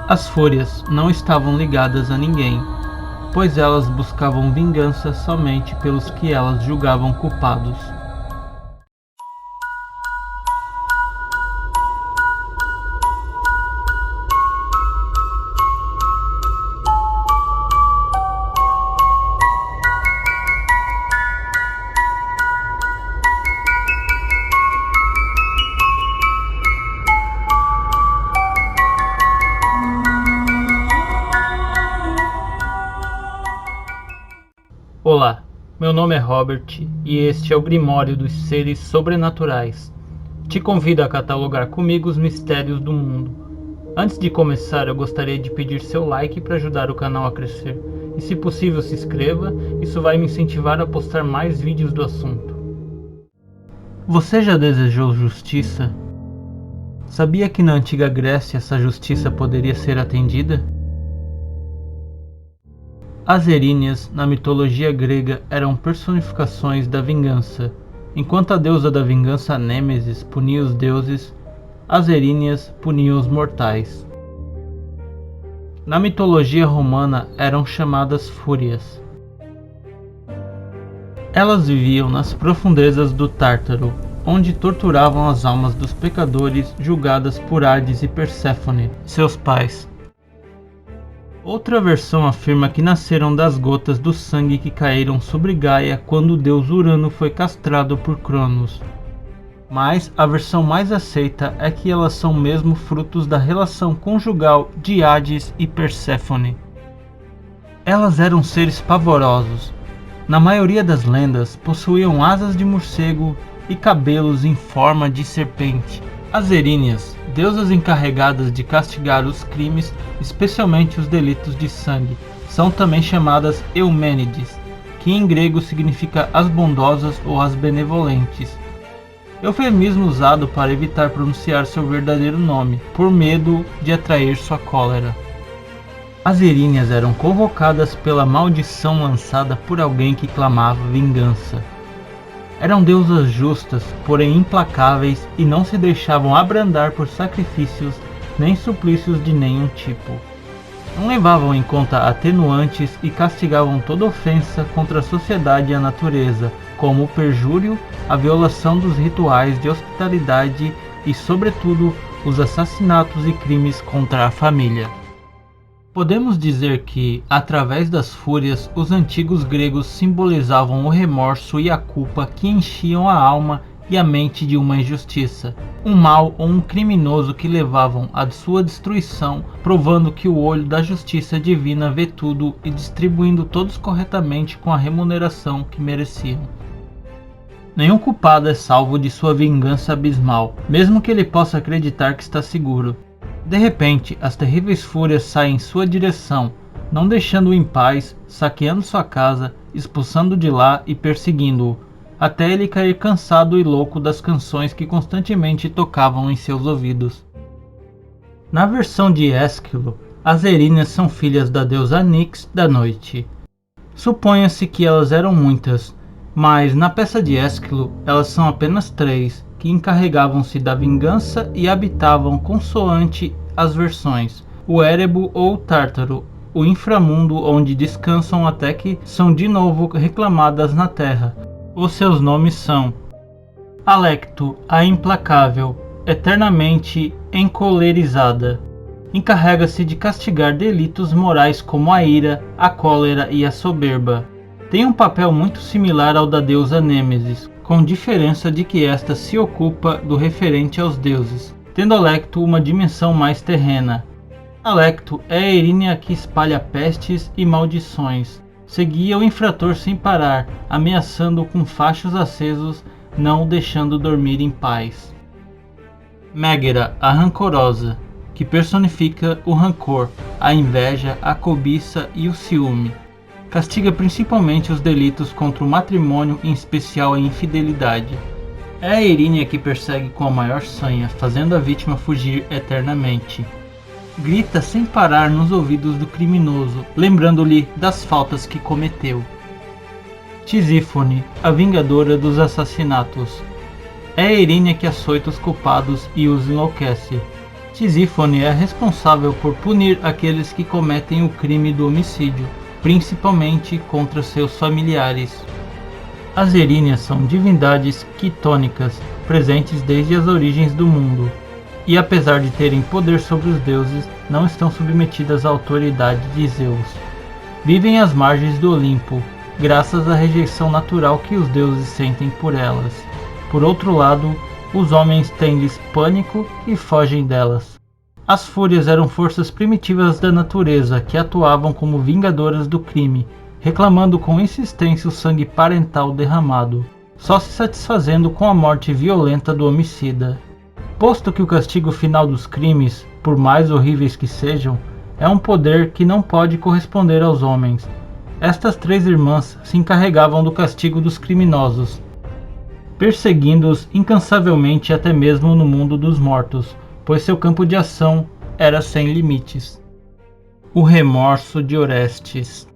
As fúrias não estavam ligadas a ninguém, pois elas buscavam vingança somente pelos que elas julgavam culpados. Olá, meu nome é Robert e este é o Grimório dos Seres Sobrenaturais. Te convido a catalogar comigo os mistérios do mundo. Antes de começar, eu gostaria de pedir seu like para ajudar o canal a crescer. E se possível, se inscreva, isso vai me incentivar a postar mais vídeos do assunto. Você já desejou justiça? Sabia que na antiga Grécia essa justiça poderia ser atendida? As Eríneas, na mitologia grega, eram personificações da vingança. Enquanto a deusa da vingança Nêmesis punia os deuses, as Eríneas puniam os mortais. Na mitologia romana eram chamadas Fúrias. Elas viviam nas profundezas do Tártaro, onde torturavam as almas dos pecadores julgadas por Hades e Perséfone, seus pais. Outra versão afirma que nasceram das gotas do sangue que caíram sobre Gaia quando o deus Urano foi castrado por Cronos. Mas a versão mais aceita é que elas são mesmo frutos da relação conjugal de Hades e Perséfone. Elas eram seres pavorosos. Na maioria das lendas, possuíam asas de morcego e cabelos em forma de serpente. As Eríneas, deusas encarregadas de castigar os crimes, especialmente os delitos de sangue, são também chamadas Eumênides, que em grego significa as bondosas ou as benevolentes. Eufemismo usado para evitar pronunciar seu verdadeiro nome, por medo de atrair sua cólera. As Eríneas eram convocadas pela maldição lançada por alguém que clamava vingança. Eram deusas justas, porém implacáveis, e não se deixavam abrandar por sacrifícios nem suplícios de nenhum tipo. Não levavam em conta atenuantes e castigavam toda ofensa contra a sociedade e a natureza, como o perjúrio, a violação dos rituais de hospitalidade e, sobretudo, os assassinatos e crimes contra a família. Podemos dizer que, através das fúrias, os antigos gregos simbolizavam o remorso e a culpa que enchiam a alma e a mente de uma injustiça, um mal ou um criminoso que levavam à sua destruição, provando que o olho da justiça divina vê tudo e distribuindo todos corretamente com a remuneração que mereciam. Nenhum culpado é salvo de sua vingança abismal, mesmo que ele possa acreditar que está seguro. De repente, as terríveis fúrias saem em sua direção, não deixando-o em paz, saqueando sua casa, expulsando de lá e perseguindo-o, até ele cair cansado e louco das canções que constantemente tocavam em seus ouvidos. Na versão de Ésquilo, as Eríneas são filhas da deusa Nix da noite. Suponha-se que elas eram muitas, mas na peça de Ésquilo elas são apenas 3, que encarregavam-se da vingança e habitavam consoante as versões, o Érebo ou Tártaro, o inframundo onde descansam até que são de novo reclamadas na terra. Os seus nomes são Alecto, a implacável, eternamente encolerizada. Encarrega-se de castigar delitos morais como a ira, a cólera e a soberba. Tem um papel muito similar ao da deusa Nêmesis, com diferença de que esta se ocupa do referente aos deuses, tendo Alecto uma dimensão mais terrena. Alecto é a Erínea que espalha pestes e maldições. Seguia o infrator sem parar, ameaçando com fachos acesos, não o deixando dormir em paz. Megera, a rancorosa, que personifica o rancor, a inveja, a cobiça e o ciúme. Castiga principalmente os delitos contra o matrimônio, em especial a infidelidade. É a Erínea que persegue com a maior sanha, fazendo a vítima fugir eternamente. Grita sem parar nos ouvidos do criminoso, lembrando-lhe das faltas que cometeu. Tisífone, a vingadora dos assassinatos. É a Erínea que açoita os culpados e os enlouquece. Tisífone é responsável por punir aqueles que cometem o crime do homicídio, principalmente contra seus familiares. As Eríneas são divindades quitônicas, presentes desde as origens do mundo, e apesar de terem poder sobre os deuses, não estão submetidas à autoridade de Zeus. Vivem às margens do Olimpo, graças à rejeição natural que os deuses sentem por elas. Por outro lado, os homens têm-lhes pânico e fogem delas. As Fúrias eram forças primitivas da natureza que atuavam como vingadoras do crime, reclamando com insistência o sangue parental derramado, só se satisfazendo com a morte violenta do homicida. Posto que o castigo final dos crimes, por mais horríveis que sejam, é um poder que não pode corresponder aos homens, estas três irmãs se encarregavam do castigo dos criminosos, perseguindo-os incansavelmente até mesmo no mundo dos mortos, pois seu campo de ação era sem limites. O remorso de Orestes.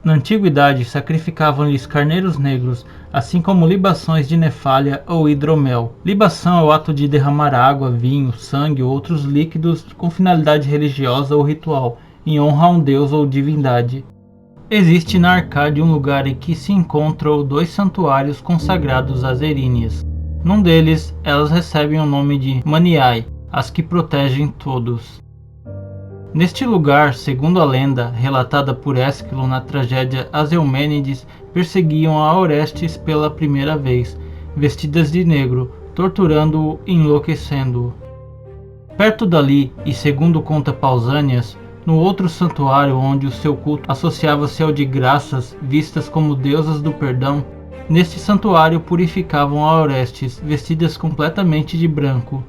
Na antiguidade, sacrificavam-lhes carneiros negros, assim como libações de nefália ou hidromel. Libação é o ato de derramar água, vinho, sangue ou outros líquidos com finalidade religiosa ou ritual, em honra a um deus ou divindade. Existe na Arcádia um lugar em que se encontram 2 santuários consagrados às Eríneas. Num deles, elas recebem o nome de Maniae, as que protegem todos. Neste lugar, segundo a lenda, relatada por Ésquilo na tragédia As Eumênides, perseguiam a Orestes pela primeira vez, vestidas de negro, torturando-o e enlouquecendo-o. Perto dali, e segundo conta Pausânias, no outro santuário onde o seu culto associava-se ao de Graças, vistas como deusas do perdão, neste santuário purificavam a Orestes, vestidas completamente de branco.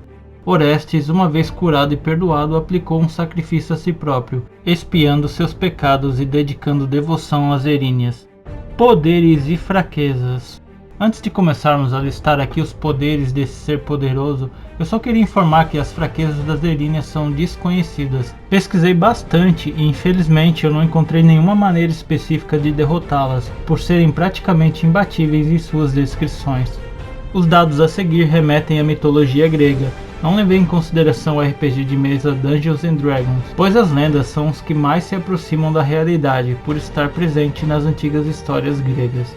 Orestes, uma vez curado e perdoado, aplicou um sacrifício a si próprio, expiando seus pecados e dedicando devoção às Eríneas. Poderes e fraquezas. Antes de começarmos a listar aqui os poderes desse ser poderoso, eu só queria informar que as fraquezas das Eríneas são desconhecidas. Pesquisei bastante e infelizmente eu não encontrei nenhuma maneira específica de derrotá-las, por serem praticamente imbatíveis em suas descrições. Os dados a seguir remetem à mitologia grega. Não levei em consideração o RPG de mesa Dungeons & Dragons, pois as lendas são os que mais se aproximam da realidade, por estar presente nas antigas histórias gregas.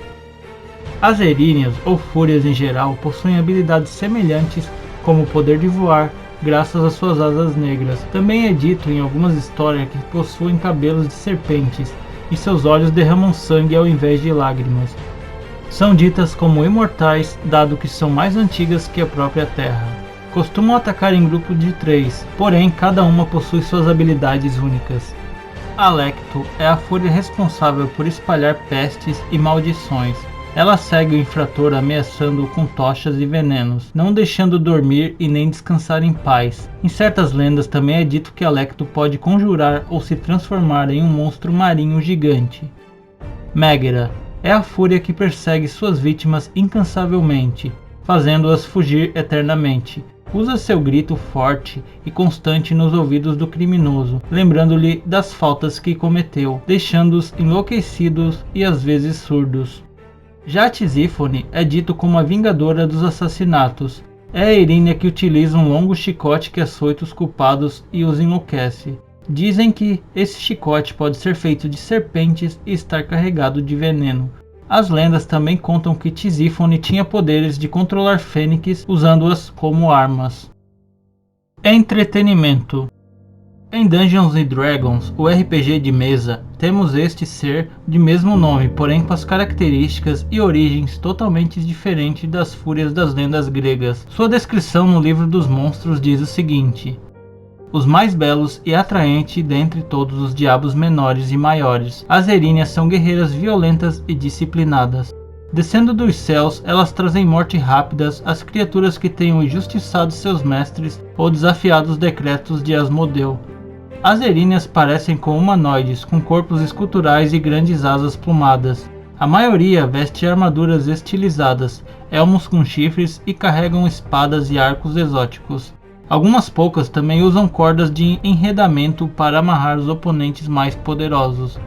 As Eríneas, ou Fúrias em geral, possuem habilidades semelhantes, como o poder de voar, graças às suas asas negras. Também é dito em algumas histórias que possuem cabelos de serpentes, e seus olhos derramam sangue ao invés de lágrimas. São ditas como imortais, dado que são mais antigas que a própria Terra. Costumam atacar em grupo de 3, porém cada uma possui suas habilidades únicas. Alecto é a fúria responsável por espalhar pestes e maldições. Ela segue o infrator ameaçando-o com tochas e venenos, não deixando dormir e nem descansar em paz. Em certas lendas também é dito que Alecto pode conjurar ou se transformar em um monstro marinho gigante. Megaera é a fúria que persegue suas vítimas incansavelmente, fazendo-as fugir eternamente. Usa seu grito forte e constante nos ouvidos do criminoso, lembrando-lhe das faltas que cometeu, deixando-os enlouquecidos e às vezes surdos. Já Tisífone é dito como a vingadora dos assassinatos. É a Erínia que utiliza um longo chicote que açoita os culpados e os enlouquece. Dizem que esse chicote pode ser feito de serpentes e estar carregado de veneno. As lendas também contam que Tisífone tinha poderes de controlar fênix usando-as como armas. Entretenimento. Em Dungeons & Dragons, o RPG de mesa, temos este ser de mesmo nome, porém com as características e origens totalmente diferentes das fúrias das lendas gregas. Sua descrição no livro dos monstros diz o seguinte: os mais belos e atraentes dentre todos os diabos menores e maiores, as Eríneas são guerreiras violentas e disciplinadas. Descendo dos céus, elas trazem morte rápidas às criaturas que tenham injustiçado seus mestres ou desafiado os decretos de Asmodeu. As Eríneas parecem com humanoides, com corpos esculturais e grandes asas plumadas. A maioria veste armaduras estilizadas, elmos com chifres e carregam espadas e arcos exóticos. Algumas poucas também usam cordas de enredamento para amarrar os oponentes mais poderosos.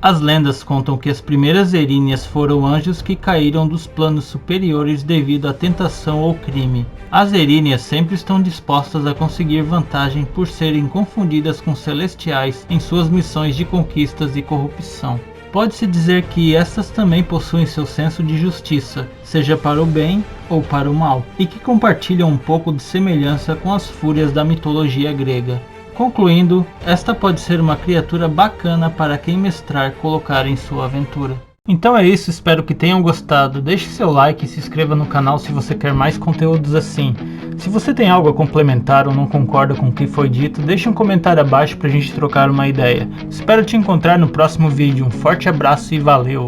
As lendas contam que as primeiras Eríneas foram anjos que caíram dos planos superiores devido à tentação ou crime. As Eríneas sempre estão dispostas a conseguir vantagem por serem confundidas com celestiais em suas missões de conquistas e corrupção. Pode-se dizer que estas também possuem seu senso de justiça, seja para o bem ou para o mal, e que compartilham um pouco de semelhança com as fúrias da mitologia grega. Concluindo, esta pode ser uma criatura bacana para quem mestrar colocar em sua aventura. Então é isso, espero que tenham gostado. Deixe seu like e se inscreva no canal se você quer mais conteúdos assim. Se você tem algo a complementar ou não concorda com o que foi dito, deixe um comentário abaixo pra gente trocar uma ideia. Espero te encontrar no próximo vídeo. Um forte abraço e valeu!